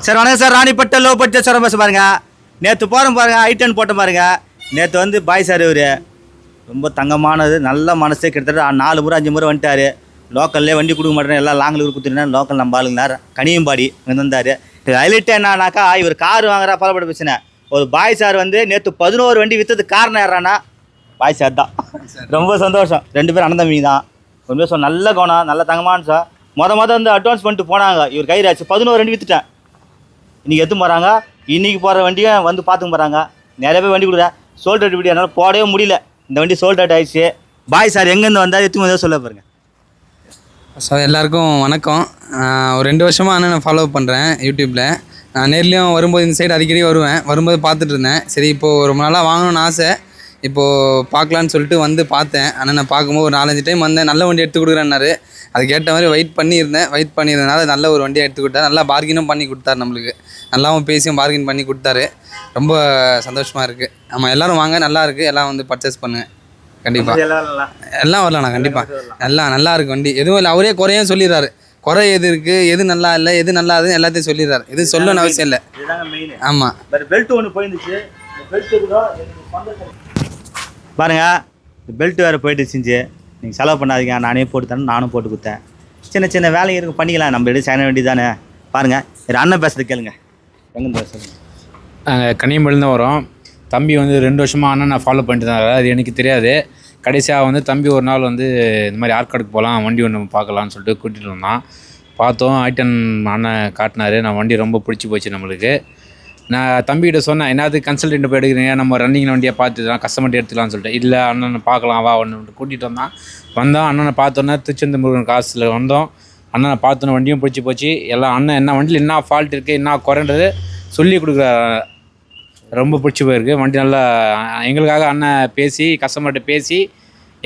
Sir வணக்கம் sir. ராணிப்பட்ட low budget sir bus பாருங்க. நேற்று போகிறோம் பாருங்க, I10 போட்ட பாருங்க. நேற்று வந்து பாய் சார் இவர் ரொம்ப தங்கமானது, நல்ல மனசு. கிட்டத்தட்ட 4 முறை 5 முறை வந்துட்டார். லோக்கல்லே வண்டி கொடுக்க மாட்டேன், எல்லாம் லாங்கில் கொடுத்துருந்தேன். லோக்கல் நம்ம ஆளுங்கனார் கனியம்பாடி வந்தார். ஹைலைட் என்னன்னாக்கா, இவர் கார் வாங்குறா பலப்பட பிரச்சனை. ஒரு பாய் சார் வந்து நேற்று 11 வண்டி விற்றதுக்கு காரணம் யாரானா பாய் சார் தான். ரொம்ப சந்தோஷம். 2 பேரும் அண்ணன் தம்பி தான். ரொம்ப நல்ல குணம், நல்ல தங்கமான சார். மொதல் வந்து அட்வான்ஸ் பண்ணிட்டு போனாங்க. இவர் கைராச்சு 11 வண்டி விற்றுட்டேன். இன்றைக்கி எடுத்து போகிறாங்க. இன்றைக்கி போகிற வண்டியை வந்து பார்த்துக்க போகிறாங்க. நிறைய பேர் வண்டி கொடுக்குறேன். சோல்ட் அவுட் வீடியோ என்னால் போடவே முடியல. இந்த வண்டி சோல்ட் அவுட் ஆகிடுச்சு. பாய் சார் எங்கேருந்து வந்தால் எத்தனை வந்து சொல்ல பாருங்க. ஸோ எல்லாருக்கும் வணக்கம். ஒரு 2 வருஷமாக அண்ணனை ஃபாலோ பண்ணுறேன் யூடியூப்பில். நான் நேர்லேயும் வரும்போது இந்த சைடு அடிக்கடி வரும்போது பார்த்துட்டு இருந்தேன். சரி, இப்போது ரொம்ப நாளாக வாங்கணும்னு ஆசை. இப்போது பார்க்கலான்னு சொல்லிட்டு வந்து பார்த்தேன். அண்ணனை பார்க்கும்போது ஒரு 4-5 டைம் வந்தேன். நல்ல வண்டி எடுத்து கொடுக்குறேன்னாரு. அதுக்கேற்ற மாதிரி வெயிட் பண்ணியிருந்தனால நல்ல ஒரு வண்டியை எடுத்து கொடுத்தாரு. நல்லா பார்கினும் பண்ணி கொடுத்தாரு. நம்மளுக்கு நல்லாவும் பேசியும் பார்கின் பண்ணி கொடுத்தாரு. ரொம்ப சந்தோஷமாக இருக்குது. ஆமாம், எல்லோரும் வாங்க, நல்லா இருக்குது. எல்லாம் வந்து பர்ச்சேஸ் பண்ணுங்கள் கண்டிப்பாக. எல்லாம் வரலாண்ணா கண்டிப்பாக. எல்லாம் நல்லா இருக்குது வண்டி, எதுவும் இல்லை. அவரே குறையும் சொல்லிடுறாரு. குறை எது இருக்குது, எது நல்லா இல்லை, எது நல்லா இருக்குன்னு எல்லாத்தையும் சொல்லிடுறாரு. எது சொல்லணும்னு அவசியம் இல்லை. ஆமாம், பெல்ட் ஒன்று போயிருந்துச்சு. பாருங்க, பெல்ட் வேறு போயிட்டு செஞ்சு நீங்கள் செலவு பண்ணாதீங்க, நானே போட்டு தரேன். நானும் போட்டு கொடுத்தேன். சின்ன சின்ன வேலைங்க இருக்குது, பண்ணிக்கலாம். நம்ம எடுத்து செய்ய வேண்டியது தானே. பாருங்கள், ஒரு அண்ணன் பேசுறது கேளுங்க. எங்கே பேசுகிறேன்? நாங்கள் கனியம்பள்ளிருந்து வரோம். தம்பி வந்து 2 வருஷமாக அண்ணன் நான் ஃபாலோ பண்ணிட்டு தான். அது எனக்கு தெரியாது. கடைசியாக வந்து தம்பி ஒரு நாள் வந்து இந்த மாதிரி ஆற்காடுக்கு போகலாம், வண்டி ஒன்று பார்க்கலான்னு சொல்லிட்டு கூட்டிகிட்டு வந்தான். பார்த்தோம், I10 அண்ணன் காட்டினார். நான் வண்டி ரொம்ப பிடிச்சி போச்சு நம்மளுக்கு. நான் தம்பிகிட்ட சொன்னேன், என்னது கன்சல்டன்ட் போய் எடுக்கிறீங்க, நம்ம ரன்னிங் வண்டியை பார்த்துக்கலாம், கஸ்டமர்ட்டு எடுத்துக்கலாம்னு சொல்லிட்டு. இல்லை அண்ணனை பார்க்கலாம் வா ஒன்று கூட்டிகிட்டு வந்தோம். அண்ணனை பார்த்தோன்னே திருச்செந்தூர் முருகன் காசில் வந்தோம். அண்ணனை பார்த்தோன்னே வண்டியும் பிடிச்சி போச்சு. எல்லாம் அண்ணன் என்ன வண்டியில் என்ன ஃபால்ட் இருக்குது, என்ன குறைன்றது சொல்லி கொடுக்குறாரு. ரொம்ப பிடிச்சி போயிருக்கு வண்டி. நல்லா எங்களுக்காக அண்ணன் பேசி கஸ்டமர்கிட்ட பேசி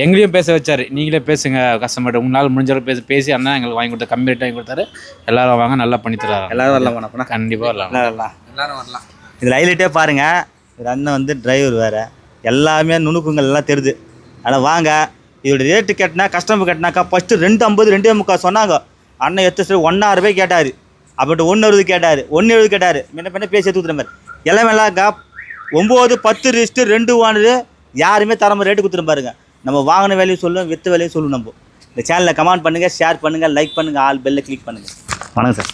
எங்களையும் பேச வச்சார். நீங்களே பேசுங்க கஸ்டமர்கிட்ட, உங்களால் முடிஞ்சளவு பேசி அண்ணன் எங்களுக்கு வாங்கி கொடுத்தா, கம்மி ரேட் வாங்கி கொடுத்தாரு. எல்லோரும் வாங்க, நல்லா பண்ணி தராரு. எல்லோரும் வரலாம், கண்டிப்பாக வரலாம். எல்லோரும் வரலாம். இதில் ஹைலைட்டே பாருங்கள். இது அண்ணன் வந்து டிரைவர் வேறு, எல்லாமே நுணுக்கங்கள் எல்லாம் தெரியுது. அதனால் வாங்க. இதோட ரேட்டு கேட்டினா, கஸ்டமர் கேட்டினாக்கா ஃபஸ்ட்டு 250 2.25 சொன்னாங்க. அண்ணன் எத்தனை 1.6 ரூபாய் கேட்டார். அப்புறம் 1.60 கேட்டார், 1.70 கேட்டார். முன்ன பேசி எடுத்துக்கிற மாதிரி எல்லாமே எல்லாம் 9 10 2 வாங்குது. யாருமே தரமாக ரேட்டு கொடுத்துட்டு பாருங்க. நம்ம வாங்கின வேலையும் சொல்லுவோம், விற்ற வேலையும் சொல்லுவோம். நம்ம இந்த சேனலில் கமெண்ட் பண்ணுங்கள், ஷேர் பண்ணுங்கள், லைக் பண்ணுங்கள், ஆல் பெல்லை கிளிக் பண்ணுங்கள். வணக்கம் சார்.